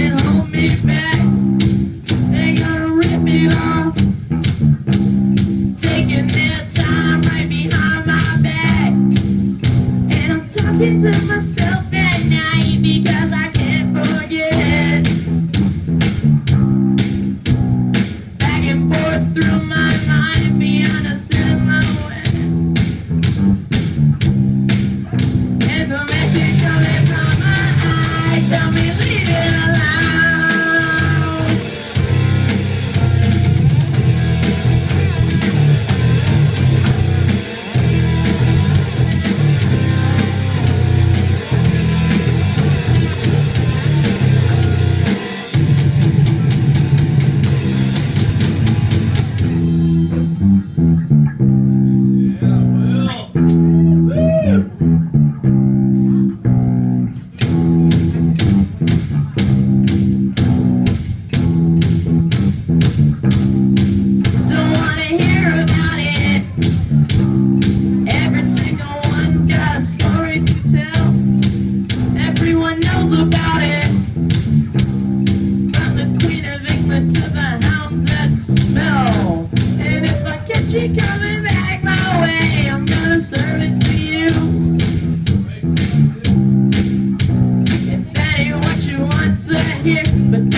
can't hold me back. They gonna rip it off, taking their time right behind my back. And I'm talking to myself at night because I can't forget. Back and forth through my mind beyond a silhouette. And the message coming from my eyes tell me leave it alone. About it, from the Queen of England to the hounds that smell. And if I catch you coming back my way, I'm gonna serve it to you. If that ain't what you want to hear, but